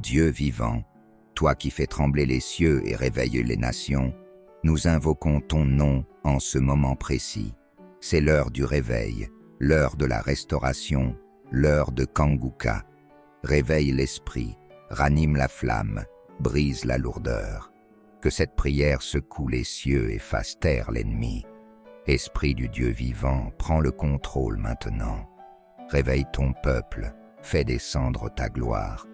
Dieu vivant, toi qui fais trembler les cieux et réveilles les nations, nous invoquons ton nom en ce moment précis. C'est l'heure du réveil, l'heure de la restauration, l'heure de Kanguka. Réveille l'esprit, ranime la flamme, brise la lourdeur. Que cette prière secoue les cieux et fasse taire l'ennemi. Esprit du Dieu vivant, prends le contrôle maintenant. Réveille ton peuple, fais descendre ta gloire.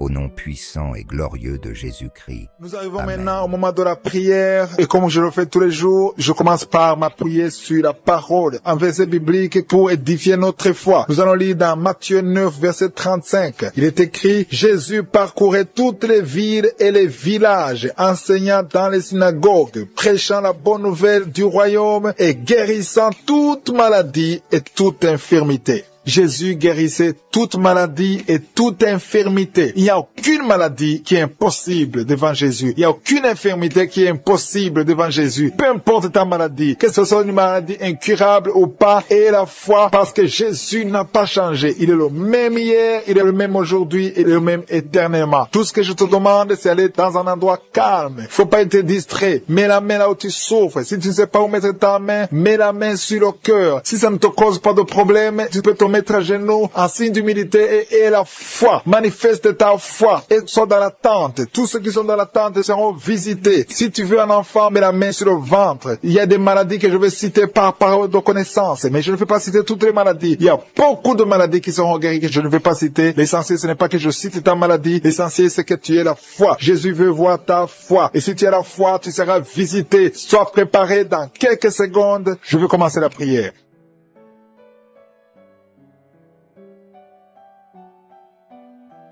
Au nom puissant et glorieux de Jésus-Christ. Nous arrivons Amen. maintenant au moment de la prière et comme je le fais tous les jours, je commence par m'appuyer sur la parole, un verset biblique pour édifier notre foi. Nous allons lire dans Matthieu 9, verset 35. Il est écrit, Jésus parcourait toutes les villes et les villages, enseignant dans les synagogues, prêchant la bonne nouvelle du royaume et guérissant toute maladie et toute infirmité. Jésus guérissait toute maladie et toute infirmité. Il n'y a aucune maladie qui est impossible devant Jésus. Il n'y a aucune infirmité qui est impossible devant Jésus. Peu importe ta maladie, que ce soit une maladie incurable ou pas, et la foi, parce que Jésus n'a pas changé. Il est le même hier, il est le même aujourd'hui, il est le même éternellement. Tout ce que je te demande, c'est aller dans un endroit calme. Il faut pas être distrait. Mets la main là où tu souffres. Si tu ne sais pas où mettre ta main, mets la main sur le cœur. Si ça ne te cause pas de problème, tu peux te mettre à genoux en signe d'humilité et la foi. Manifeste ta foi et sois dans l'attente. Tous ceux qui sont dans l'attente seront visités. Si tu veux un enfant, mets la main sur le ventre. Il y a des maladies que je vais citer par parole de connaissance, mais je ne vais pas citer toutes les maladies. Il y a beaucoup de maladies qui seront guéries que je ne vais pas citer. L'essentiel, ce n'est pas que je cite ta maladie. L'essentiel, c'est que tu aies la foi. Jésus veut voir ta foi. Et si tu as la foi, tu seras visité. Sois préparé dans quelques secondes. Je veux commencer la prière.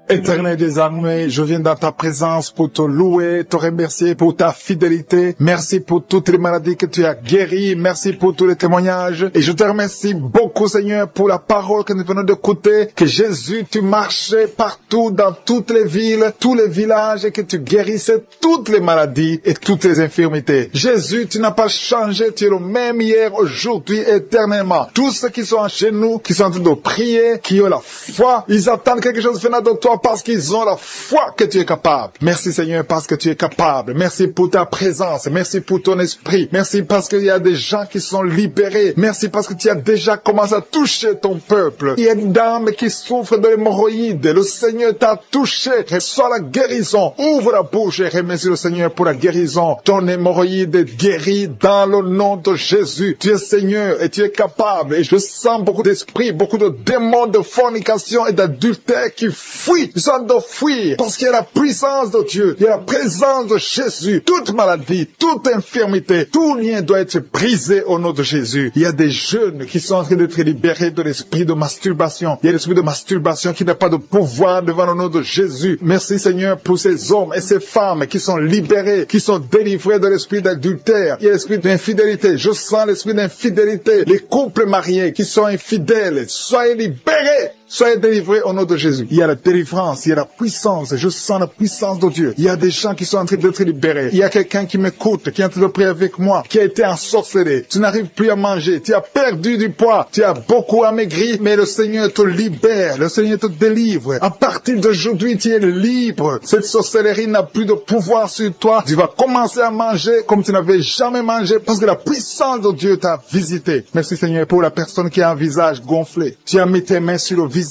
Éternel des armées, je viens dans ta présence pour te louer, te remercier pour ta fidélité. Merci pour toutes les maladies que tu as guéries. Merci pour tous les témoignages. Et je te remercie beaucoup, Seigneur, pour la parole que nous venons d'écouter. Que Jésus, tu marchais partout dans toutes les villes, tous les villages et que tu guérissais toutes les maladies et toutes les infirmités. Jésus, tu n'as pas changé. Tu es le même hier, aujourd'hui, éternellement. Tous ceux qui sont chez nous, qui sont en train de prier, qui ont la foi, ils attendent quelque chose venant de toi parce qu'ils ont la foi que tu es capable. Merci Seigneur parce que tu es capable. Merci pour ta présence. Merci pour ton esprit. Merci parce qu'il y a des gens qui sont libérés. Merci parce que tu as déjà commencé à toucher ton peuple. Il y a une dame qui souffre de l'hémorroïde. Le Seigneur t'a touché. Reçois la guérison. Ouvre la bouche et remercie le Seigneur pour la guérison. Ton hémorroïde est guérie dans le nom de Jésus. Tu es Seigneur et tu es capable. Et je sens beaucoup d'esprits, beaucoup de démons de fornication et d'adultère qui fuient. Ils sont de fuir parce qu'il y a la puissance de Dieu, il y a la présence de Jésus. Toute maladie, toute infirmité, tout lien doit être brisé au nom de Jésus. Il y a des jeunes qui sont en train d'être libérés de l'esprit de masturbation. Il y a l'esprit de masturbation qui n'a pas de pouvoir devant le nom de Jésus. Merci Seigneur pour ces hommes et ces femmes qui sont libérés, qui sont délivrés de l'esprit d'adultère. Il y a l'esprit d'infidélité. Je sens l'esprit d'infidélité. Les couples mariés qui sont infidèles, soyez libérés. Soyez délivrés au nom de Jésus. Il y a la délivrance, il y a la puissance. Je sens la puissance de Dieu. Il y a des gens qui sont en train d'être libérés. Il y a quelqu'un qui m'écoute, qui est en train de prier avec moi, qui a été ensorcelé. Tu n'arrives plus à manger. Tu as perdu du poids. Tu as beaucoup amaigri, mais le Seigneur te libère. Le Seigneur te délivre. À partir d'aujourd'hui, tu es libre. Cette sorcellerie n'a plus de pouvoir sur toi. Tu vas commencer à manger comme tu n'avais jamais mangé parce que la puissance de Dieu t'a visité. Merci Seigneur pour la personne qui a un visage gonflé. Tu as mis tes mains sur le visage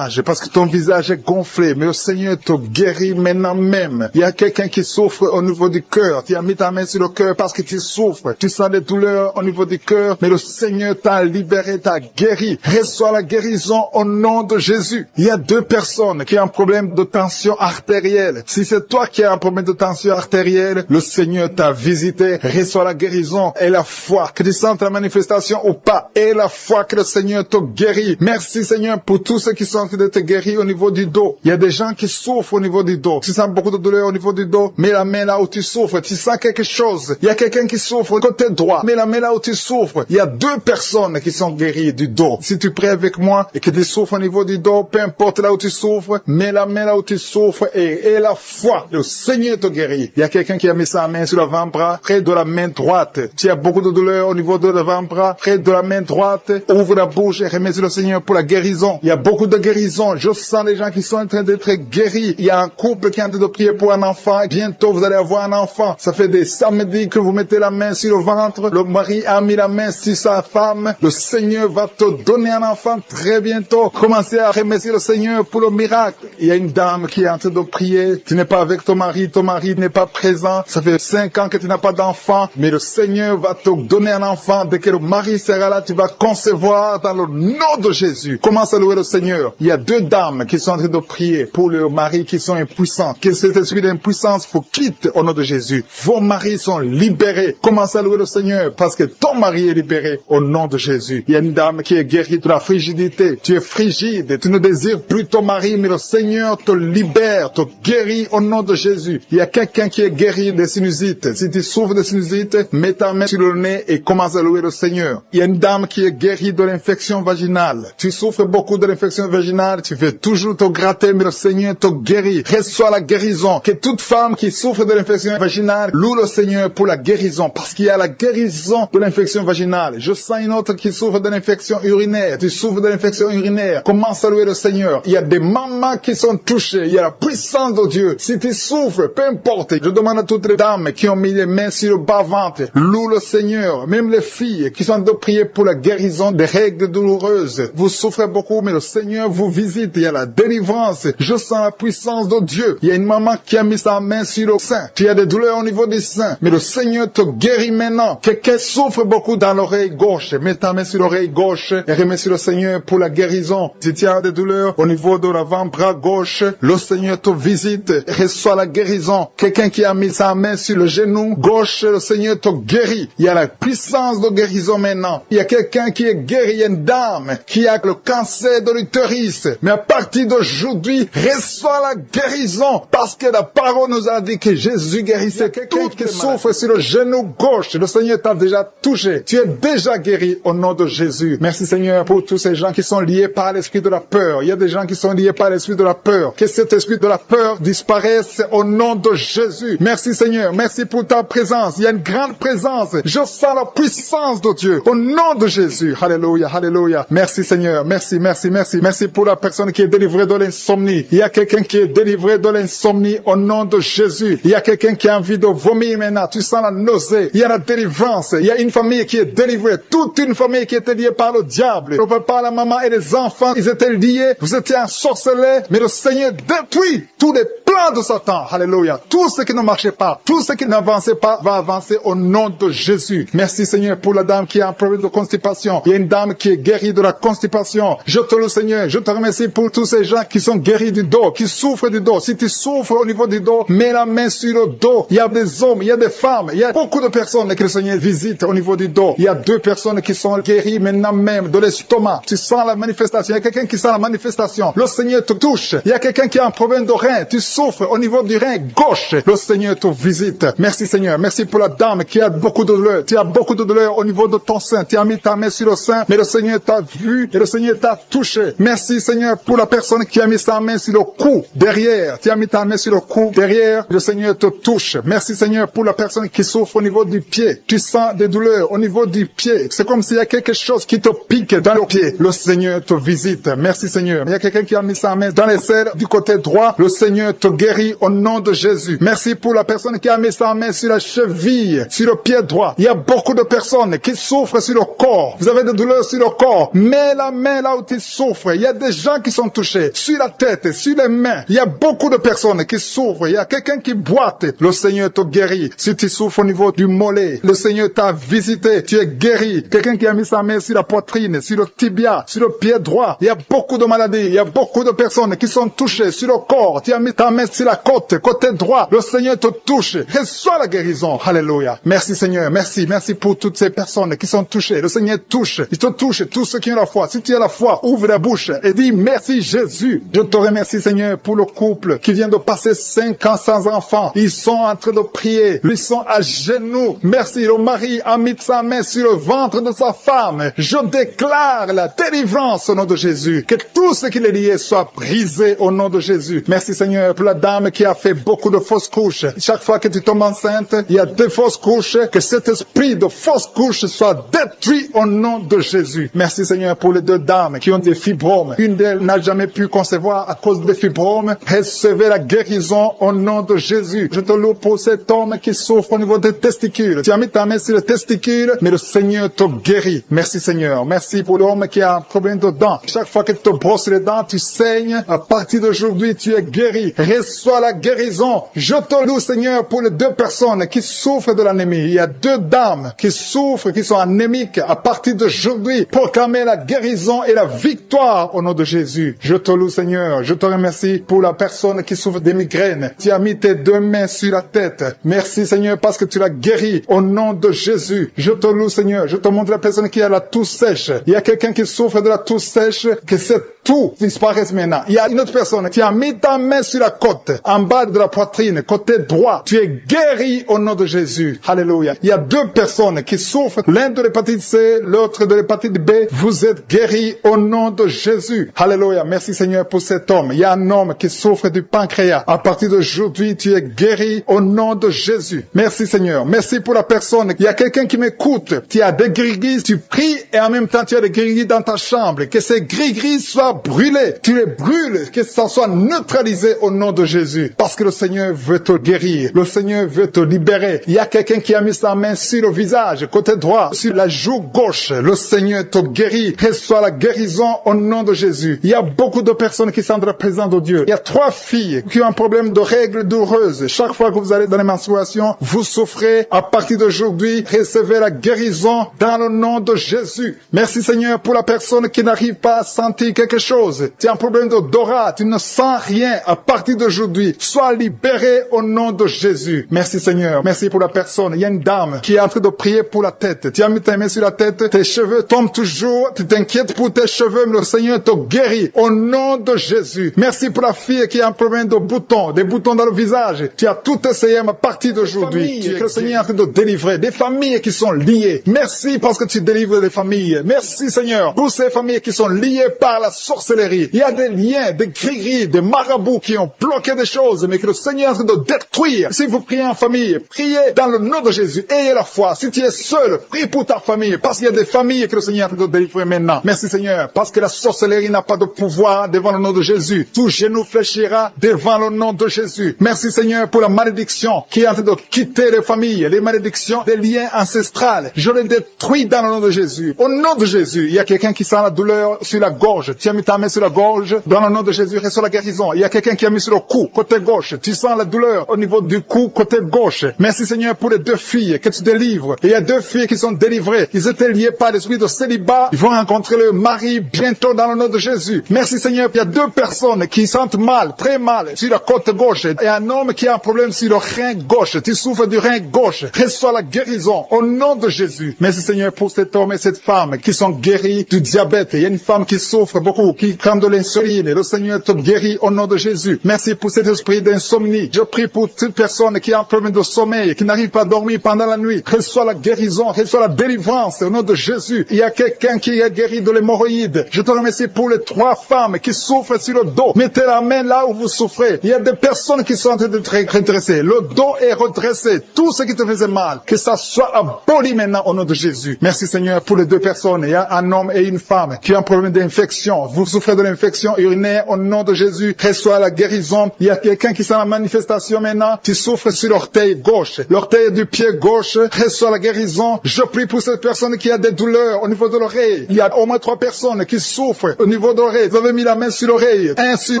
parce que ton visage est gonflé, mais le Seigneur te guérit maintenant même. Il y a quelqu'un qui souffre au niveau du cœur. Tu as mis ta main sur le cœur parce que tu souffres. Tu sens des douleurs au niveau du cœur, mais le Seigneur t'a libéré, t'a guéri. Reçois la guérison au nom de Jésus. Il y a deux personnes qui ont un problème de tension artérielle. Si c'est toi qui as un problème de tension artérielle, le Seigneur t'a visité. Reçois la guérison et la foi. Que tu sentes la manifestation ou pas, et la foi que le Seigneur te guérit. Merci Seigneur pour tous ceux qui sont en train d'être guéris au niveau du dos. Il y a des gens qui souffrent au niveau du dos. Tu sens beaucoup de douleur au niveau du dos. Mets la main là où tu souffres. Tu sens quelque chose. Il y a quelqu'un qui souffre côté droit. Mets la main là où tu souffres. Il y a deux personnes qui sont guéries du dos. Si tu pries avec moi et que tu souffres au niveau du dos, peu importe là où tu souffres, mets la main là où tu souffres et la foi. Le Seigneur te guérit. Il y a quelqu'un qui a mis sa main sur l'avant-bras, près de la main droite. Tu as beaucoup de douleur au niveau de l'avant-bras, près de la main droite. Ouvre la bouche et remercie le Seigneur pour la guérison. Il y a beaucoup beaucoup de guérisons. Je sens les gens qui sont en train d'être guéris. Il y a un couple qui est en train de prier pour un enfant. Bientôt, vous allez avoir un enfant. Ça fait des samedis que vous mettez la main sur le ventre. Le mari a mis la main sur sa femme. Le Seigneur va te donner un enfant très bientôt. Commencez à remercier le Seigneur pour le miracle. Il y a une dame qui est en train de prier. Tu n'es pas avec ton mari n'est pas présent. Ça fait 5 ans que tu n'as pas d'enfant. Mais le Seigneur va te donner un enfant. Dès que le mari sera là, tu vas concevoir dans le nom de Jésus. Commence à louer le Seigneur. Il y a 2 dames qui sont en train de prier pour leurs maris qui sont impuissants. Que cet esprit d'impuissance vous quitte au nom de Jésus. Vos maris sont libérés. Commence à louer le Seigneur parce que ton mari est libéré au nom de Jésus. Il y a une dame qui est guérie de la frigidité. Tu es frigide. Tu ne désires plus ton mari, mais le Seigneur te libère, te guérit au nom de Jésus. Il y a quelqu'un qui est guéri des sinusites. Si tu souffres de sinusites, mets ta main sur le nez et commence à louer le Seigneur. Il y a une dame qui est guérie de l'infection vaginale. Tu souffres beaucoup de l'infection vaginale. Tu fais toujours te gratter, mais le Seigneur te guérit. Reçois la guérison. Que toute femme qui souffre de l'infection vaginale loue le Seigneur pour la guérison, parce qu'il y a la guérison de l'infection vaginale. Je sens une autre qui souffre de l'infection urinaire. Tu souffres de l'infection urinaire. Commence à louer le Seigneur. Il y a des mamans qui sont touchées. Il y a la puissance de Dieu. Si tu souffres, peu importe. Je demande à toutes les dames qui ont mis les mains sur le bas-ventre, loue le Seigneur. Même les filles qui sont de prier pour la guérison des règles douloureuses. Vous souffrez beaucoup, mais le Seigneur vous visite. Il y a la délivrance. Je sens la puissance de Dieu. Il y a une maman qui a mis sa main sur le sein. Tu as des douleurs au niveau du sein, mais le Seigneur te guérit maintenant. Quelqu'un souffre beaucoup dans l'oreille gauche. Mets ta main sur l'oreille gauche et remercie le Seigneur pour la guérison. Si tu as des douleurs au niveau de l'avant-bras gauche, le Seigneur te visite. Reçois la guérison. Quelqu'un qui a mis sa main sur le genou gauche, le Seigneur te guérit. Il y a la puissance de guérison maintenant. Il y a quelqu'un qui est guéri, il y a une dame qui a le cancer de l'utérus. Mais à partir d'aujourd'hui, reçois la guérison parce que la parole nous a dit que Jésus guérissait. Quelqu'un qui souffre sur le genou gauche, le Seigneur t'a déjà touché. Tu es déjà guéri au nom de Jésus. Merci Seigneur pour tous ces gens qui sont liés par l'esprit de la peur. Il y a des gens qui sont liés par l'esprit de la peur. Que cet esprit de la peur disparaisse au nom de Jésus. Merci Seigneur. Merci pour ta présence. Il y a une grande présence. Je sens la puissance de Dieu au nom de Jésus. Alléluia, alléluia. Merci Seigneur. Merci, merci, merci. Merci pour la personne qui est délivrée de l'insomnie. Il y a quelqu'un qui est délivré de l'insomnie au nom de Jésus. Il y a quelqu'un qui a envie de vomir maintenant. Tu sens la nausée. Il y a la délivrance. Il y a une famille qui est délivrée. Toute une famille qui était liée par le diable. Le papa, la maman et les enfants, ils étaient liés. Vous étiez ensorcelés. Mais le Seigneur détruit tous les plans de Satan. Alléluia. Tout ce qui ne marchait pas, tout ce qui n'avançait pas va avancer au nom de Jésus. Merci Seigneur pour la dame qui a un problème de constipation. Il y a une dame qui est guérie de la constipation. Je te loue Seigneur. Je te remercie pour tous ces gens qui sont guéris du dos, qui souffrent du dos. Si tu souffres au niveau du dos, mets la main sur le dos. Il y a des hommes, il y a des femmes, il y a beaucoup de personnes que le Seigneur visite au niveau du dos. Il y a 2 personnes qui sont guéries maintenant même de l'estomac. Tu sens la manifestation. Il y a quelqu'un qui sent la manifestation. Le Seigneur te touche. Il y a quelqu'un qui a un problème de rein. Tu souffres au niveau du rein gauche. Le Seigneur te visite. Merci Seigneur. Merci pour la dame qui a beaucoup de douleur. Tu as beaucoup de douleur au niveau de ton sein. Tu as mis ta main sur le sein, mais le Seigneur t'a vu et le Seigneur t'a touché. Merci Seigneur pour la personne qui a mis sa main sur le cou derrière. Tu as mis ta main sur le cou derrière. Le Seigneur te touche. Merci Seigneur pour la personne qui souffre au niveau du pied. Tu sens des douleurs au niveau du pied. C'est comme s'il y a quelque chose qui te pique dans le pied. Le Seigneur te visite. Merci Seigneur. Il y a quelqu'un qui a mis sa main dans les selles du côté droit. Le Seigneur te guérit au nom de Jésus. Merci pour la personne qui a mis sa main sur la cheville, sur le pied droit. Il y a beaucoup de personnes qui souffrent sur le corps. Vous avez des douleurs sur le corps. Mets la main là où tu souffres. Il y a des gens qui sont touchés. Sur la tête, sur les mains. Il y a beaucoup de personnes qui souffrent. Il y a quelqu'un qui boite. Le Seigneur te guérit. Si tu souffres au niveau du mollet, le Seigneur t'a visité. Tu es guéri. Quelqu'un qui a mis sa main sur la poitrine, sur le tibia, sur le pied droit. Il y a beaucoup de maladies. Il y a beaucoup de personnes qui sont touchées sur le corps. Tu as mis ta main sur la côte, côté droit. Le Seigneur te touche. Reçois la guérison. Alléluia. Merci Seigneur. Merci. Merci pour toutes ces personnes qui sont touchées. Le Seigneur touche. Il te touche. Tous ceux qui ont la foi. Si tu as la foi, ouvre la bouche et dis merci Jésus. Je te remercie Seigneur pour le couple qui vient de passer 5 ans sans enfant. Ils sont en train de prier. Ils sont à genoux. Merci. Le mari a mis sa main sur le ventre de sa femme. Je déclare la délivrance au nom de Jésus. Que tout ce qui est lié soit brisé au nom de Jésus. Merci Seigneur pour la la dame qui a fait beaucoup de fausses couches. Chaque fois que tu tombes enceinte, il y a des fausses couches. Que cet esprit de fausses couches soit détruit au nom de Jésus. Merci Seigneur pour les deux dames qui ont des fibromes. Une d'elles n'a jamais pu concevoir à cause des fibromes. Recevez la guérison au nom de Jésus. Je te loue pour cet homme qui souffre au niveau des testicules. Tu as mis ta main sur les testicules, mais le Seigneur te guérit. Merci Seigneur. Merci pour l'homme qui a un problème de dents. Chaque fois que tu te brosses les dents, tu saignes. À partir d'aujourd'hui, tu es guéri. Reçois la guérison. Je te loue Seigneur pour les deux personnes qui souffrent de l'anémie. Il y a deux dames qui souffrent, qui sont anémiques. À partir d'aujourd'hui, proclamez la guérison et la victoire au nom de Jésus. Je te loue Seigneur. Je te remercie pour la personne qui souffre des migraines. Tu as mis tes deux mains sur la tête. Merci Seigneur parce que tu l'as guéri au nom de Jésus. Je te loue Seigneur. Je te montre la personne qui a la toux sèche. Il y a quelqu'un qui souffre de la toux sèche, que cette toux disparaisse maintenant. Il y a une autre personne qui a mis ta main sur la côte, en bas de la poitrine, côté droit. Tu es guéri au nom de Jésus. Alléluia. Il y a deux personnes qui souffrent, l'un de l'hépatite C, l'autre de l'hépatite B. Vous êtes guéris au nom de Jésus. Alléluia. Merci Seigneur pour cet homme. Il y a un homme qui souffre du pancréas. À partir d'aujourd'hui, tu es guéri au nom de Jésus. Merci Seigneur. Merci pour la personne. Il y a quelqu'un qui m'écoute. Tu as des gris-gris, tu pries et en même temps tu as des gris-gris dans ta chambre. Que ces gris-gris soient brûlés. Tu les brûles. Que ça soit neutralisé au nom de Jésus. Parce que le Seigneur veut te guérir. Le Seigneur veut te libérer. Il y a quelqu'un qui a mis sa main sur le visage, côté droit, sur la joue gauche. Le Seigneur te guérit. Reçois la guérison au nom de Jésus. Il y a beaucoup de personnes qui sont dans la présence de Dieu. Il y a 3 filles qui ont un problème de règles douloureuses. Chaque fois que vous allez dans les menstruations, vous souffrez. À partir d'aujourd'hui, recevez la guérison dans le nom de Jésus. Merci Seigneur pour la personne qui n'arrive pas à sentir quelque chose. Tu as un problème d'odorat, tu ne sens rien. À partir d'aujourd'hui, sois libéré au nom de Jésus. Merci Seigneur. Merci pour la personne. Il y a une dame qui est en train de prier pour la tête. Tu as mis ta main sur la tête, tes cheveux tombent toujours. Tu t'inquiètes pour tes cheveux, mais le Seigneur te guérit au nom de Jésus. Merci pour la fille qui a un problème de boutons, des boutons dans le visage. Tu as tout essayé à partir d'aujourd'hui. Que le Seigneur est en train de délivrer des familles qui sont liées. Merci parce que tu délivres les familles. Merci Seigneur pour ces familles qui sont liées par la sorcellerie. Il y a des liens, des gris-gris, des marabouts qui ont bloqué des choses, mais que le Seigneur est en train de détruire. Si vous priez en famille, priez dans le nom de Jésus. Ayez la foi. Si tu es seul, prie pour ta famille, parce qu'il y a des familles que le Seigneur est en train de délivrer maintenant. Merci Seigneur, parce que la sorcellerie n'a pas de pouvoir devant le nom de Jésus. Tout genou fléchira devant le nom de Jésus. Merci Seigneur pour la malédiction qui est en train de quitter les familles, les malédictions des liens ancestrales. Je les détruis dans le nom de Jésus. Au nom de Jésus, il y a quelqu'un qui sent la douleur sur la gorge. Tu as mis ta main sur la gorge. Dans le nom de Jésus, reçois la guérison. Il y a quelqu'un qui a mis sur le cou, côté gauche. Tu sens la douleur au niveau du cou, côté gauche. Merci Seigneur pour les 2 filles que tu délivres. Il y a 2 filles qui sont délivrées. Ils étaient liés par l'esprit de célibat. Ils vont rencontrer le mari bientôt dans le nom de Jésus. Merci Seigneur. Il y a 2 personnes qui sentent mal, très mal, sur la côte gauche. Et un homme qui a un problème sur le rein gauche. Tu souffres du rein gauche. Reçois la guérison au nom de Jésus. Merci Seigneur pour cet homme et cette femme qui sont guéris du diabète. Il y a une femme qui souffre beaucoup, qui prend de l'insuline. Le Seigneur te guérit au nom de Jésus. Merci pour cet esprit d'insomnie. Je prie pour toute personne qui a un problème de sommeil, qui n'arrive pas à dormir pendant la nuit. Reçois la guérison, reçois la délivrance au nom de Jésus. Il y a quelqu'un qui est guéri de l'hémorroïde. Je te remercie pour les 3 femmes qui souffrent sur le dos. Mettez la main là où vous souffrez. Il y a des personnes qui sont en train de être redressées. Le dos est redressé. Tout ce qui te faisait mal, que ça soit aboli maintenant au nom de Jésus. Merci Seigneur pour les 2 personnes. Il y a un homme et une femme qui ont un problème d'infection. Vous souffrez de l'infection urinaire au nom de Jésus. Reçois la guérison. Il y a quelqu'un qui sent la manifestation maintenant. Tu souffres sur l'orteil gauche. L'orteil du pied gauche. Reçois la guérison. Je prie pour cette personne qui a des douleurs au niveau de l'oreille. Il y a au moins 3 personnes qui souffrent au niveau de l'oreille. Vous avez mis la main sur l'oreille. 1 sur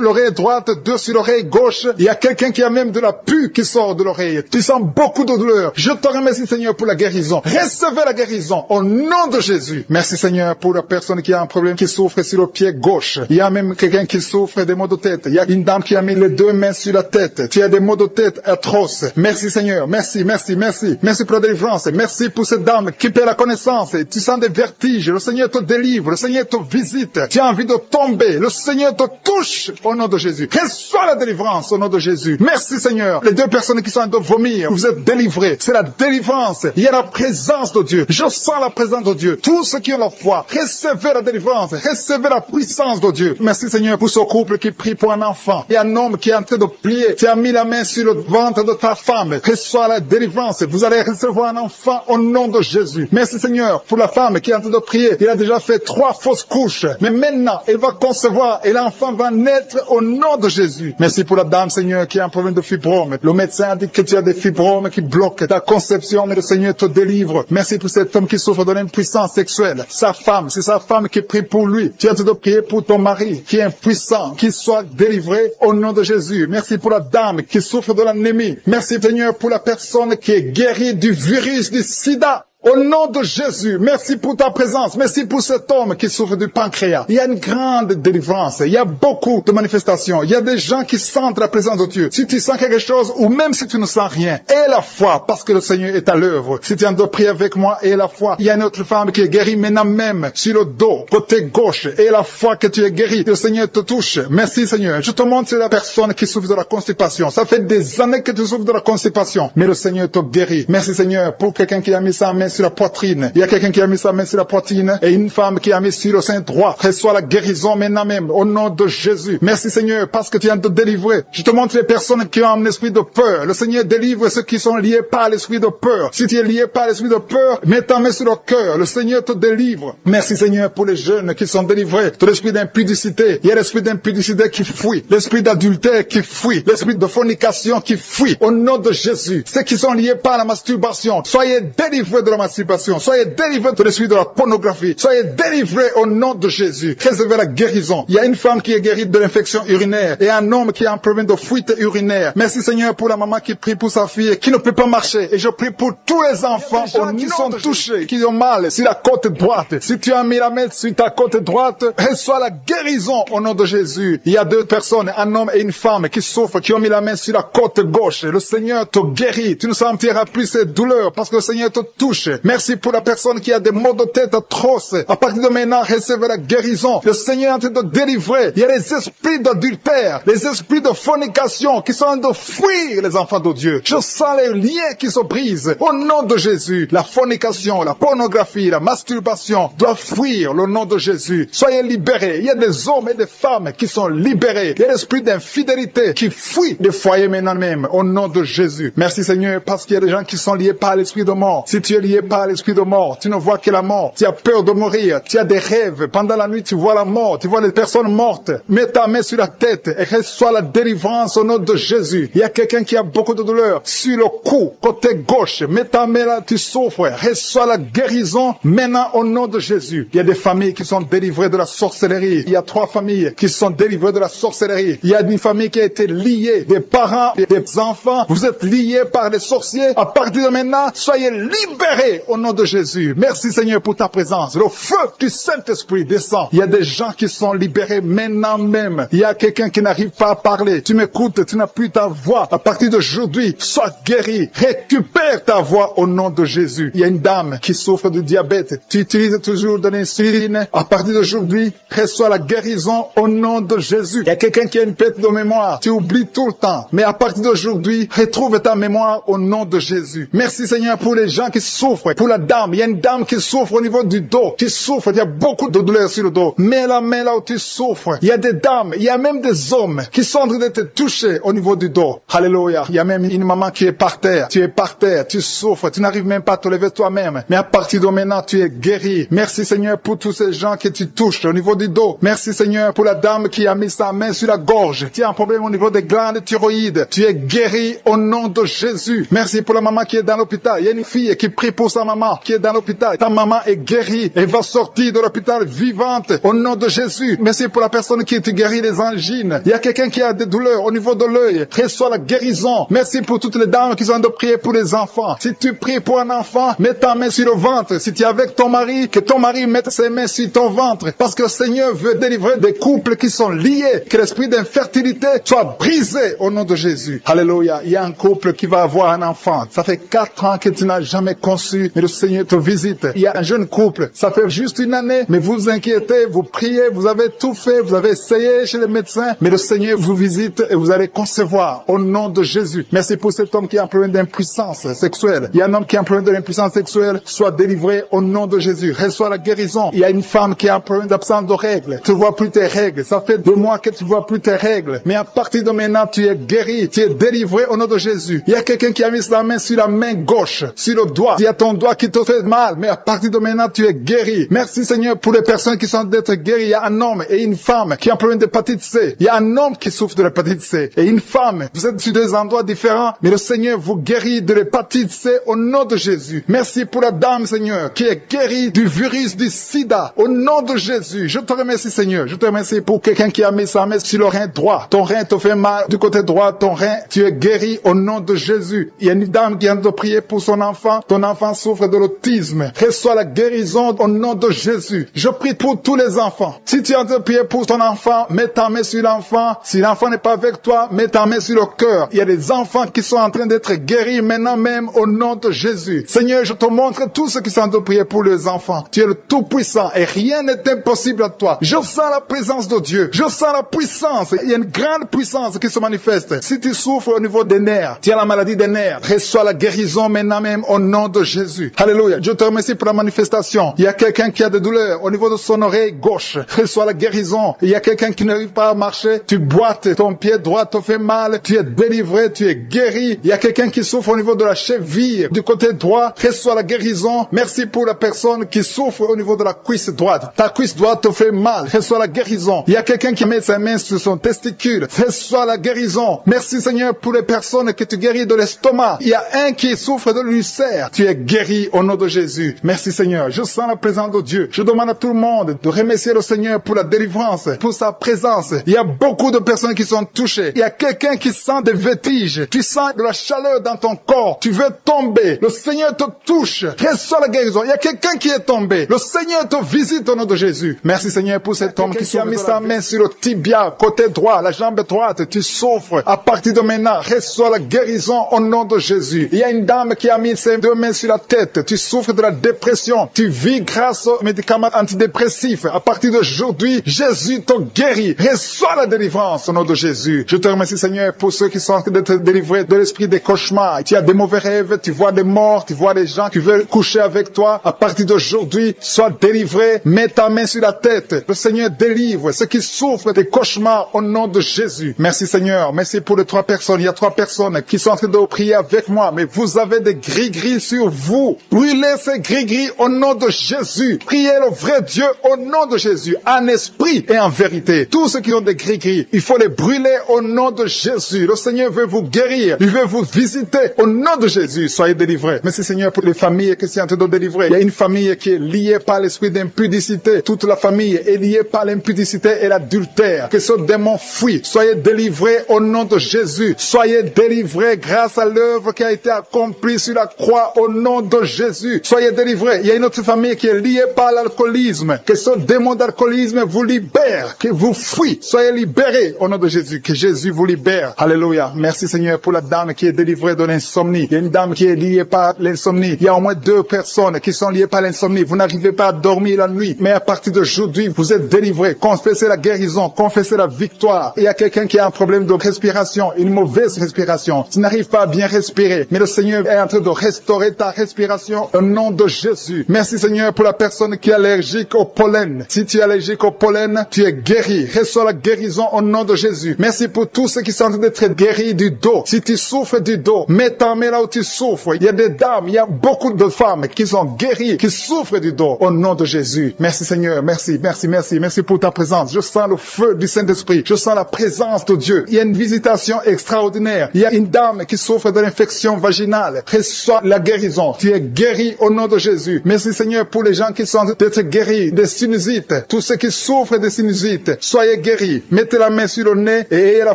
l'oreille droite, 2 sur l'oreille gauche. Il y a quelqu'un qui a même de la pus qui sort de l'oreille. Tu sens beaucoup de douleur. Je te remercie Seigneur pour la guérison. Recevez la guérison au nom de Jésus. Merci Seigneur pour la personne qui a un problème, qui souffre sur le pied gauche. Il y a même quelqu'un qui souffre des maux de tête. Il y a une dame qui a mis les 2 mains sur la tête. Tu as des maux de tête atroces. Merci Seigneur. Merci, merci, merci. Merci pour la délivrance. Merci pour cette dame qui perd la connaissance. Tu sens des vertiges. Le Seigneur te délivre. Le Seigneur te visite. Tu as envie de tomber. Le Seigneur te touche au nom de Jésus. Reçois la délivrance au nom de Jésus. Merci Seigneur. Les 2 personnes qui sont en train de vomir, vous êtes délivrés. C'est la délivrance. Il y a la présence de Dieu. Je sens la présence de Dieu. Tous ceux qui ont la foi, recevez la délivrance. Recevez la puissance puissance de Dieu. Merci Seigneur pour ce couple qui prie pour un enfant. Il y a un homme qui est en train de prier. Tu as mis la main sur le ventre de ta femme. Reçois la délivrance. Vous allez recevoir un enfant au nom de Jésus. Merci Seigneur pour la femme qui est en train de prier. Il a déjà fait 3 fausses couches. Mais maintenant, elle va concevoir et l'enfant va naître au nom de Jésus. Merci pour la dame Seigneur qui a un problème de fibrome. Le médecin a dit que tu as des fibromes qui bloquent ta conception, mais le Seigneur te délivre. Merci pour cette femme qui souffre de l'impuissance sexuelle. Sa femme, c'est sa femme qui prie pour lui. Tu as de prier pour ton mari qui est impuissant, qu'il soit délivré au nom de Jésus. Merci pour la dame qui souffre de l'anémie. Merci Seigneur pour la personne qui est guérie du virus du sida. Au nom de Jésus, merci pour ta présence. Merci pour cet homme qui souffre du pancréas. Il y a une grande délivrance. Il y a beaucoup de manifestations. Il y a des gens qui sentent la présence de Dieu. Si tu sens quelque chose ou même si tu ne sens rien, aie la foi parce que le Seigneur est à l'œuvre. Si tu es en train de prier avec moi, aie la foi. Il y a une autre femme qui est guérie maintenant même sur le dos, côté gauche. Aie la foi que tu es guéri. Le Seigneur te touche. Merci Seigneur. Je te montre c'est la personne qui souffre de la constipation. Ça fait des années que tu souffres de la constipation. Mais le Seigneur te guérit. Merci Seigneur pour quelqu'un qui a mis sa main sur la poitrine. Il y a quelqu'un qui a mis sa main sur la poitrine et une femme qui a mis sur le sein droit. Reçois la guérison maintenant même au nom de Jésus. Merci Seigneur parce que tu viens de délivrer. Je te montre les personnes qui ont un esprit de peur. Le Seigneur délivre ceux qui sont liés par l'esprit de peur. Si tu es lié par l'esprit de peur, mets ta main sur le cœur. Le Seigneur te délivre. Merci Seigneur pour les jeunes qui sont délivrés de l'esprit d'impudicité. Il y a l'esprit d'impudicité qui fuit. L'esprit d'adultère qui fuit. L'esprit de fornication qui fuit. Au nom de Jésus. Ceux qui sont liés par la masturbation, soyez délivrés de la masturbation. Soyez délivrés de l'esprit de la pornographie. Soyez délivrés au nom de Jésus. Recevez la guérison. Il y a une femme qui est guérie de l'infection urinaire et un homme qui a un problème de fuite urinaire. Merci Seigneur pour la maman qui prie pour sa fille qui ne peut pas marcher. Et je prie pour tous les enfants qui sont touchés, qui ont mal sur la côte droite. Si tu as mis la main sur ta côte droite, reçois la guérison au nom de Jésus. Il y a 2 personnes, un homme et une femme qui souffrent, qui ont mis la main sur la côte gauche. Le Seigneur te guérit. Tu ne sentiras plus ces douleurs parce que le Seigneur te touche. Merci pour la personne qui a des maux de tête atroces. À partir de maintenant, recevez la guérison. Le Seigneur est en train de délivrer. Il y a les esprits d'adultère, les esprits de fornication qui sont en train de fuir les enfants de Dieu. Je sens les liens qui se brisent. Au nom de Jésus, la fornication, la pornographie, la masturbation doivent fuir le nom de Jésus. Soyez libérés. Il y a des hommes et des femmes qui sont libérés. Il y a l'esprit d'infidélité qui fuit des foyers maintenant même. Au nom de Jésus. Merci Seigneur parce qu'il y a des gens qui sont liés par l'esprit de mort. Si tu es lié par l'esprit de mort, tu ne vois que la mort, tu as peur de mourir, tu as des rêves, pendant la nuit tu vois la mort, tu vois les personnes mortes, mets ta main sur la tête et reçois la délivrance au nom de Jésus. Il y a quelqu'un qui a beaucoup de douleur sur le cou, côté gauche, mets ta main là, tu souffres, reçois la guérison maintenant au nom de Jésus. Il y a des familles qui sont délivrées de la sorcellerie, il y a 3 familles qui sont délivrées de la sorcellerie, il y a une famille qui a été liée, des parents, des enfants, vous êtes liés par les sorciers, à partir de maintenant, soyez libérés au nom de Jésus. Merci Seigneur pour ta présence. Le feu du Saint-Esprit descend. Il y a des gens qui sont libérés maintenant même. Il y a quelqu'un qui n'arrive pas à parler. Tu m'écoutes, tu n'as plus ta voix. À partir d'aujourd'hui, sois guéri. Récupère ta voix au nom de Jésus. Il y a une dame qui souffre de diabète. Tu utilises toujours de l'insuline. À partir d'aujourd'hui, reçois la guérison au nom de Jésus. Il y a quelqu'un qui a une perte de mémoire. Tu oublies tout le temps. Mais à partir d'aujourd'hui, retrouve ta mémoire au nom de Jésus. Merci Seigneur pour les gens qui souffrent. Pour la dame, il y a une dame qui souffre au niveau du dos, qui souffre, il y a beaucoup de douleurs sur le dos. Mets la main là où tu souffres. Il y a des dames, il y a même des hommes qui sont en train de te toucher au niveau du dos. Alléluia. Il y a même une maman qui est par terre. Tu es par terre, tu souffres, tu n'arrives même pas à te lever toi-même. Mais à partir de maintenant, tu es guéri. Merci Seigneur pour tous ces gens qui tu touches au niveau du dos. Merci Seigneur pour la dame qui a mis sa main sur la gorge. Tu as un problème au niveau des glandes thyroïdes. Tu es guéri au nom de Jésus. Merci pour la maman qui est dans l'hôpital. Il y a une fille qui prie pour sa maman qui est dans l'hôpital. Ta maman est guérie. Elle va sortir de l'hôpital vivante au nom de Jésus. Merci pour la personne qui te guérit des angines. Il y a quelqu'un qui a des douleurs au niveau de l'œil. Reçois la guérison. Merci pour toutes les dames qui sont de prier pour les enfants. Si tu pries pour un enfant, mets ta main sur le ventre. Si tu es avec ton mari, que ton mari mette ses mains sur ton ventre. Parce que le Seigneur veut délivrer des couples qui sont liés. Que l'esprit d'infertilité soit brisé au nom de Jésus. Alléluia. Il y a un couple qui va avoir un enfant. Ça fait 4 ans que tu n'as jamais conçu. dessus, mais le Seigneur te visite. Il y a un jeune couple, ça fait juste une année, mais vous vous inquiétez, vous priez, vous avez tout fait, vous avez essayé chez les médecins, mais le Seigneur vous visite et vous allez concevoir au nom de Jésus. Merci pour cet homme qui a un problème d'impuissance sexuelle. Il y a un homme qui a un problème de l'impuissance sexuelle, soit délivré au nom de Jésus. Reçois la guérison. Il y a une femme qui a un problème d'absence de règles. Tu ne vois plus tes règles. Ça fait 2 mois que tu ne vois plus tes règles. Mais à partir de maintenant, tu es guéri, tu es délivré au nom de Jésus. Il y a quelqu'un qui a mis la main sur la main gauche, sur le doigt. Il y a ton doigt qui te fait mal, mais à partir de maintenant, tu es guéri. Merci Seigneur pour les personnes qui sont d'être guéries. Il y a un homme et une femme qui ont un problème d'hépatite C. Il y a un homme qui souffre de l'hépatite C et une femme. Vous êtes sur 2 endroits différents, mais le Seigneur vous guérit de l'hépatite C au nom de Jésus. Merci pour la dame, Seigneur, qui est guérie du virus du sida au nom de Jésus. Je te remercie, Seigneur. Je te remercie pour quelqu'un qui a mis sa main sur le rein droit. Ton rein te fait mal du côté droit, ton rein, tu es guéri au nom de Jésus. Il y a une dame qui vient de prier pour son enfant. Ton enfant souffre de l'autisme. Reçois la guérison au nom de Jésus. Je prie pour tous les enfants. Si tu es en train de prier pour ton enfant, mets ta main sur l'enfant. Si l'enfant n'est pas avec toi, mets ta main sur le cœur. Il y a des enfants qui sont en train d'être guéris maintenant même au nom de Jésus. Seigneur, je te montre tous ceux qui sont en train de prier pour les enfants. Tu es le Tout-Puissant et rien n'est impossible à toi. Je sens la présence de Dieu. Je sens la puissance. Il y a une grande puissance qui se manifeste. Si tu souffres au niveau des nerfs, tu as la maladie des nerfs, reçois la guérison maintenant même au nom de Jésus. Alléluia. Je te remercie pour la manifestation. Il y a quelqu'un qui a des douleurs au niveau de son oreille gauche. Reçois la guérison. Il y a quelqu'un qui n'arrive pas à marcher. Tu boites, ton pied droit te fait mal. Tu es délivré, tu es guéri. Il y a quelqu'un qui souffre au niveau de la cheville du côté droit. Reçois la guérison. Merci pour la personne qui souffre au niveau de la cuisse droite. Ta cuisse droite te fait mal. Reçois la guérison. Il y a quelqu'un qui met sa main sur son testicule. Reçois la guérison. Merci Seigneur pour les personnes que tu guéris de l'estomac. Il y a un qui souffre de l'ulcère. Tu es guéri au nom de Jésus. Merci Seigneur. Je sens la présence de Dieu. Je demande à tout le monde de remercier le Seigneur pour la délivrance, pour sa présence. Il y a beaucoup de personnes qui sont touchées. Il y a quelqu'un qui sent des vertiges. Tu sens de la chaleur dans ton corps. Tu veux tomber. Le Seigneur te touche. Reçois la guérison. Il y a quelqu'un qui est tombé. Le Seigneur te visite au nom de Jésus. Merci Seigneur pour cet homme qui a mis sa main sur le tibia, côté droit, la jambe droite. Tu souffres. À partir de maintenant, reçois la guérison au nom de Jésus. Il y a une dame qui a mis ses 2 mains sur la tête. Tu souffres de la dépression. Tu vis grâce aux médicaments antidépressifs. À partir d'aujourd'hui, Jésus te guérit. Reçois la délivrance au nom de Jésus. Je te remercie Seigneur pour ceux qui sont en train d'être délivrés de l'esprit des cauchemars. Tu as des mauvais rêves, tu vois des morts, tu vois des gens qui veulent coucher avec toi. À partir d'aujourd'hui, sois délivré. Mets ta main sur la tête. Le Seigneur délivre ceux qui souffrent des cauchemars au nom de Jésus. Merci Seigneur. Merci pour les 3 personnes. Il y a 3 personnes qui sont en train de prier avec moi. Mais vous avez des gris-gris sur vous. Brûlez ces gris-gris au nom de Jésus. Priez le vrai Dieu au nom de Jésus. En esprit et en vérité. Tous ceux qui ont des gris-gris, il faut les brûler au nom de Jésus. Le Seigneur veut vous guérir. Il veut vous visiter au nom de Jésus. Soyez délivrés. Merci Seigneur pour les familles qui sont en train de délivrer. Il y a une famille qui est liée par l'esprit d'impudicité. Toute la famille est liée par l'impudicité et l'adultère. Que ce démon fuit. Soyez délivrés au nom de Jésus. Soyez délivrés grâce à l'œuvre qui a été accomplie sur la croix au nom de Jésus. Soyez délivrés. Il y a une autre famille qui est liée par l'alcoolisme. Que ce démon d'alcoolisme vous libère. Que vous fuit. Soyez libérés au nom de Jésus. Que Jésus vous libère. Alléluia. Merci Seigneur pour la dame qui est délivrée de l'insomnie. Il y a une dame qui est liée par l'insomnie. Il y a au moins 2 personnes qui sont liées par l'insomnie. Vous n'arrivez pas à dormir la nuit. Mais à partir d'aujourd'hui, vous êtes délivrés. Confessez la guérison. Confessez la victoire. Il y a quelqu'un qui a un problème de respiration. Une mauvaise respiration. Tu n'arrives pas à bien respirer. Mais le Seigneur est en train de restaurer ta respiration au nom de Jésus. Merci Seigneur pour la personne qui est allergique au pollen. Si tu es allergique au pollen, tu es guéri. Reçois la guérison au nom de Jésus. Merci pour tous ceux qui sont en train d'être guéris du dos. Si tu souffres du dos, mets ta main là où tu souffres. Il y a des dames, il y a beaucoup de femmes qui sont guéries, qui souffrent du dos au nom de Jésus. Merci Seigneur, merci, merci, merci, merci pour ta présence. Je sens le feu du Saint-Esprit. Je sens la présence de Dieu. Il y a une visitation extraordinaire. Il y a une dame qui souffre de l'infection vaginale. Reçois la guérison. Tu es guéri au nom de Jésus. Merci Seigneur pour les gens qui sont d'être guéris des sinusites. Tous ceux qui souffrent des sinusites, soyez guéris. Mettez la main sur le nez et ayez la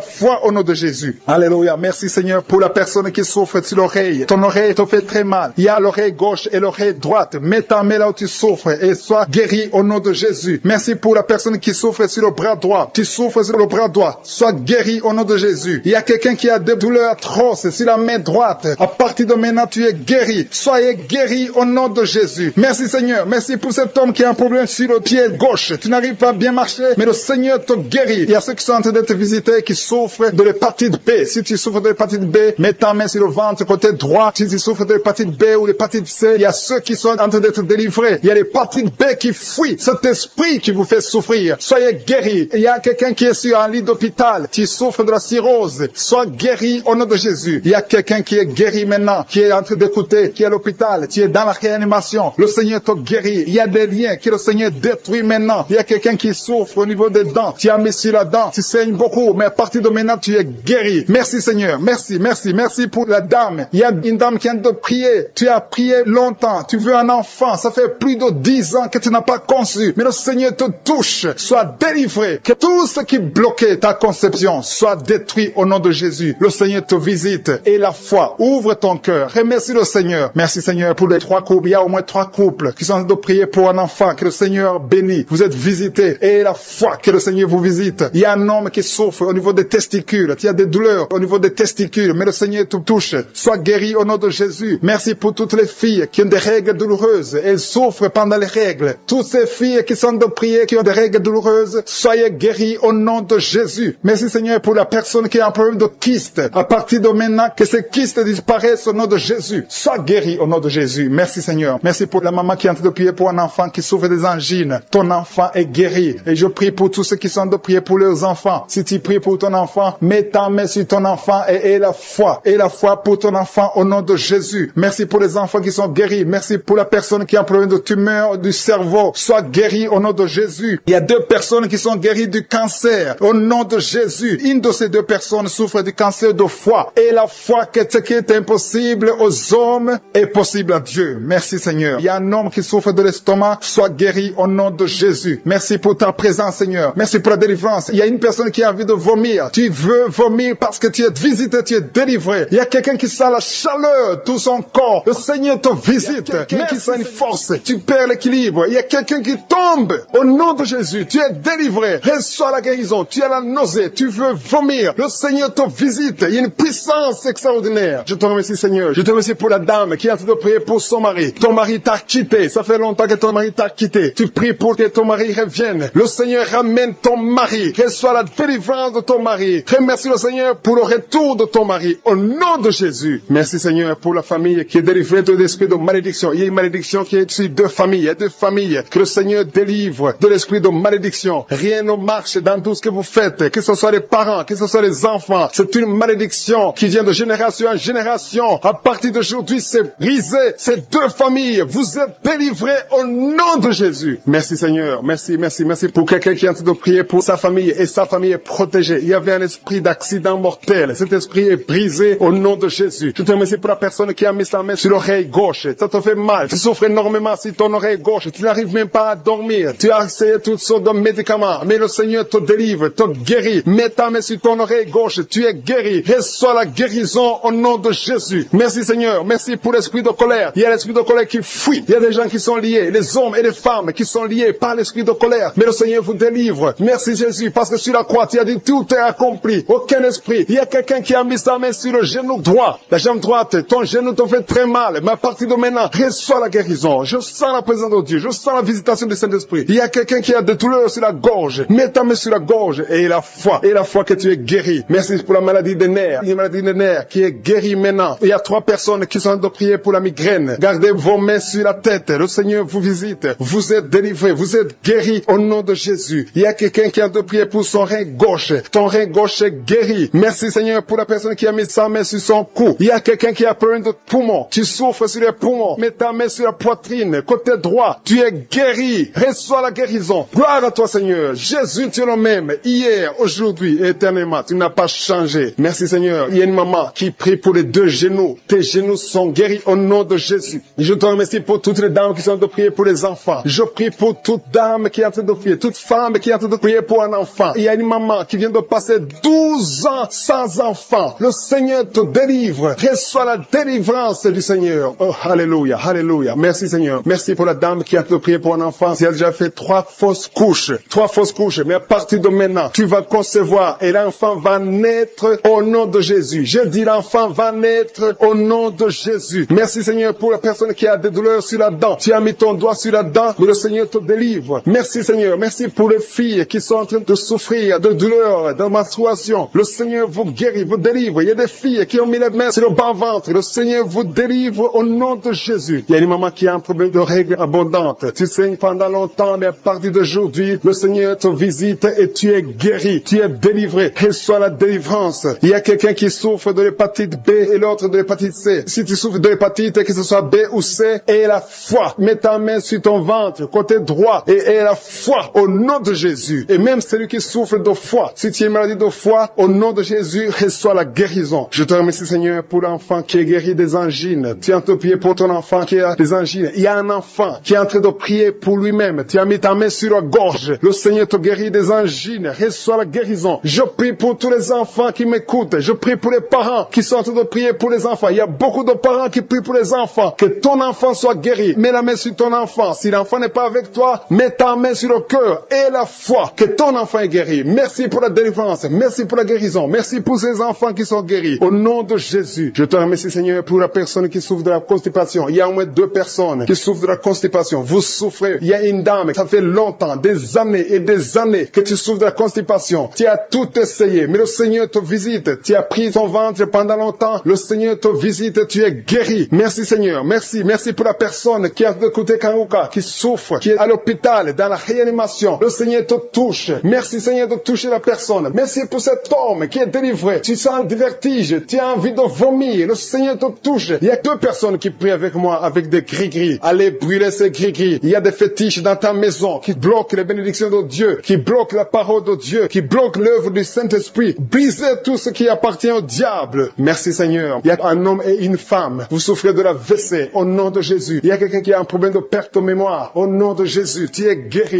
foi au nom de Jésus. Alléluia. Merci Seigneur pour la personne qui souffre sur l'oreille. Ton oreille te fait très mal. Il y a l'oreille gauche et l'oreille droite. Mets ta main là où tu souffres et sois guéri au nom de Jésus. Merci pour la personne qui souffre sur le bras droit. Tu souffres sur le bras droit. Sois guéri au nom de Jésus. Il y a quelqu'un qui a des douleurs atroces sur la main droite. À partir de maintenant, tu es guéri. Sois soyez guéris au nom de Jésus. Merci Seigneur, merci pour cet homme qui a un problème sur le pied gauche. Tu n'arrives pas à bien marcher, mais le Seigneur te guérit. Il y a ceux qui sont en train d'être visités qui souffrent de l'hépatite B. Si tu souffres de l'hépatite B, mets ta main sur le ventre côté droit. Si tu souffres de l'hépatite B ou l'hépatite C, il y a ceux qui sont en train d'être délivrés. Il y a l'hépatite B qui fuit. Cet esprit qui vous fait souffrir, soyez guéris. Il y a quelqu'un qui est sur un lit d'hôpital, tu souffres de la cirrhose, sois guéri au nom de Jésus. Il y a quelqu'un qui est guéri maintenant, qui est en train d'écouter, qui est à l'hôpital, tu es dans la réanimation. Le Seigneur te guérit. Il y a des liens que le Seigneur détruit maintenant. Il y a quelqu'un qui souffre au niveau des dents. Tu as mis sur la dent, tu saignes beaucoup, mais à partir de maintenant, tu es guéri. Merci Seigneur, merci, merci, merci pour la dame. Il y a une dame qui vient de prier. Tu as prié longtemps, tu veux un enfant, ça fait plus de 10 ans que tu n'as pas conçu. Mais le Seigneur te touche, sois délivré. Que tout ce qui bloquait ta conception soit détruit au nom de Jésus. Le Seigneur te visite et la foi. Ouvre ton cœur. Remercie le Seigneur. Merci Seigneur pour les 3 couples. Il y a au moins 3 couples qui sont en train de prier pour un enfant. Que le Seigneur bénisse. Vous êtes visités et la foi que le Seigneur vous visite. Il y a un homme qui souffre au niveau des testicules. Il y a des douleurs au niveau des testicules. Mais le Seigneur te touche. Sois guéri au nom de Jésus. Merci pour toutes les filles qui ont des règles douloureuses. Elles souffrent pendant les règles. Toutes ces filles qui sont de prier, qui ont des règles douloureuses, soyez guéris au nom de Jésus. Merci Seigneur pour la personne qui a un problème de kyste. À partir de maintenant, que ces kystes disparaissent au nom de Jésus. Sois guéri au nom de Jésus. Merci Seigneur. Merci pour la maman qui est en train de prier pour un enfant qui souffre des angines. Ton enfant est guéri. Et je prie pour tous ceux qui sont de prier pour leurs enfants. Si tu pries pour ton enfant, mets ta main sur ton enfant et aie la foi. Aie la foi pour ton enfant au nom de Jésus. Merci pour les enfants qui sont guéris. Merci pour la personne qui a un problème de tumeur du cerveau. Sois guéri au nom de Jésus. Il y a 2 personnes qui sont guéries du cancer au nom de Jésus. Une de ces 2 personnes souffre du cancer de foie. Et la foi que ce qui est impossible aux hommes est possible à Dieu. Merci Seigneur. Il y a un homme qui souffre de l'estomac. Sois guéri au nom de Jésus. Merci pour ta présence Seigneur. Merci pour la délivrance. Il y a une personne qui a envie de vomir. Tu veux vomir parce que tu es visité, tu es délivré. Il y a quelqu'un qui sent la chaleur, tout son corps. Le Seigneur te visite. Mais qui sent une force. Tu perds l'équilibre. Il y a quelqu'un qui tombe. Au nom de Jésus, tu es délivré. Reçois la guérison. Tu as la nausée. Tu veux vomir. Le Seigneur te visite. Il y a une puissance extraordinaire. Je te remercie Seigneur. Je te remercie pour la dame qui est en train de prier pour son mari. Ton mari t'a quitté. Ça fait longtemps que ton mari t'a quitté. Tu pries pour que ton mari revienne. Le Seigneur ramène ton mari. Reçois la délivrance de ton mari. Remercie le Seigneur pour le retour de ton mari. Au nom de Jésus. Merci Seigneur pour la famille qui est délivrée de l'esprit de malédiction. Il y a une malédiction qui est sur 2 familles. Il y a 2 familles que le Seigneur délivre de l'esprit de malédiction. Rien ne marche dans tout ce que vous faites. Que ce soit les parents, que ce soit les enfants. C'est une malédiction qui vient de génération en génération. À partir d'aujourd'hui, c'est brisé. Ces 2 familles, vous êtes délivrés au nom de Jésus. Merci Seigneur. Merci, merci, merci pour quelqu'un qui est en train de prier pour sa famille et sa famille est protégée. Il y avait un esprit d'accident mortel. Cet esprit est brisé au nom de Jésus. Je te remercie pour la personne qui a mis sa main sur l'oreille gauche. Ça te fait mal. Tu souffres énormément sur ton oreille gauche. Tu n'arrives même pas à dormir. Tu as essayé toutes sortes de médicaments. Mais le Seigneur te délivre, te guérit. Mets ta main sur ton oreille gauche. Tu es guéri. Reçois la guérison au nom de Jésus. Merci Seigneur. Merci pour l'esprit de colère. Il y a l'esprit de colère qui fuit. Il y a des gens qui sont liés. Les hommes et les femmes qui sont liés par l'esprit de colère. Mais le Seigneur vous délivre. Merci Jésus. Parce que sur la croix, tu as dit tout est accompli. Aucun esprit. Il y a quelqu'un qui a mis sa main sur le genou droit. La jambe droite. Ton genou te fait très mal. Mais à partir de maintenant, reçois la guérison. Je sens la présence de Dieu. Je sens la visitation du Saint-Esprit. Il y a quelqu'un qui a des douleurs sur la gorge. Mets ta main sur la gorge et la foi que tu es guéri. Merci pour la maladie des nerfs. Il y a une maladie des nerfs qui est guérie maintenant. Il y a 3 personnes qui sont en train de prier pour la migraine. Gardez vos mains sur la tête. Le Seigneur vous visite. Vous êtes délivrés. Vous êtes guéris au nom de Jésus. Il y a quelqu'un qui est en train de prier pour son rein gauche. Ton rein gauche est guéri. Merci Seigneur pour la personne qui a mis sa main sur son cou. Il y a quelqu'un qui a problème de poumon. Tu souffres sur les poumons. Mets ta main sur la poitrine. Côté droit. Tu es guéri. Reçois la guérison. Gloire à toi Seigneur. Jésus, tu es le même. Hier, aujourd'hui et éternellement. Tu n'as pas changé. Merci Seigneur. Il y a une maman qui prie pour les 2 genoux. Tes genoux sont guéris au nom de Jésus. Je te remercie pour toutes les dames qui sont en train de prier pour les enfants. Je prie pour toute dame qui est en train de prier. Toute femme qui est en train de prier pour un enfant. Il y a une maman qui vient de passer 12 ans sans enfant. Le Seigneur te délivre. Reçois la délivrance du Seigneur. Oh, alléluia, alléluia. Merci Seigneur. Merci pour la dame qui a te prié pour un enfant. Elle a déjà fait 3 fausses couches. 3 fausses couches. Mais à partir de maintenant, tu vas concevoir et l'enfant va naître au nom de Jésus. Je dis l'enfant va naître au nom de Jésus. Merci Seigneur pour la personne qui a des douleurs sur la dent. Tu as mis ton doigt sur la dent, mais le Seigneur te délivre. Merci Seigneur. Merci pour les filles qui sont en train de souffrir de douleurs, de menstruation. Le Seigneur vous guérit, vous délivre. Il y a des filles qui ont mis les mains sur le bas-ventre. Le Seigneur vous délivre au nom de Jésus. Il y a une maman qui a un problème de règles abondantes. Tu saignes pendant longtemps, mais à partir d'aujourd'hui, le Seigneur te visite et tu es guéri. Tu es délivré. Reçois la délivrance. Il y a quelqu'un qui souffre de l'hépatite B et l'autre de l'hépatite C. Si tu souffres de l'hépatite, que ce soit B ou C, aie la foi. Mets ta main sur ton ventre, côté droit, et aie la foi au nom de Jésus. Et même celui qui souffre de foie, si tu as une maladie de foie, au nom de Jésus, reçois la guérison. Je te remercie Seigneur pour l'enfant qui est guéri des angines. Tu es en train de prier pour ton enfant qui a des angines. Il y a un enfant qui est en train de prier pour lui-même. Tu as mis ta main sur la gorge. Le Seigneur te guérit des angines. Reçois la guérison. Je prie pour tous les enfants qui m'écoutent. Je prie pour les parents qui sont en train de prier pour les enfants. Il y a beaucoup de parents qui prient pour les enfants. Que ton enfant soit guéri. Mets la main sur ton enfant. Si l'enfant n'est pas avec toi, mets ta main sur le cœur et la foi. Que ton enfant est guéri. Merci pour la délivrance. Merci pour la guérison. Merci pour ces enfants qui sont guéris. Au nom de Jésus, je te remercie Seigneur pour la personne qui souffre de la constipation. Il y a au moins 2 personnes qui souffrent de la constipation. Vous souffrez. Il y a une dame, ça fait longtemps, des années et des années que tu souffres de la constipation. Tu as tout essayé, mais le Seigneur te visite. Tu as pris ton ventre pendant longtemps. Le Seigneur te visite. Tu es guéri. Merci Seigneur. Merci. Merci pour la personne qui a de côté Kanguka, qui souffre, qui est à l'hôpital, dans la réanimation. Le Seigneur te touche. Merci Seigneur de toucher la personne. Merci pour cet homme qui est délivré. Tu sens le vertige. Tu as envie de vomir. Le Seigneur te touche. Il y a 2 personnes qui prient avec moi avec des gris-gris. Allez brûler ces gris-gris. Il y a des fétiches dans ta maison qui bloquent les bénédictions de Dieu, qui bloquent la parole de Dieu, qui bloquent l'œuvre du Saint-Esprit. Brisez tout ce qui appartient au diable. Merci Seigneur. Il y a un homme et une femme. Vous souffrez de la WC au nom de Jésus. Il y a quelqu'un qui a un problème de perte de mémoire. Au nom de Jésus, tu es guéri.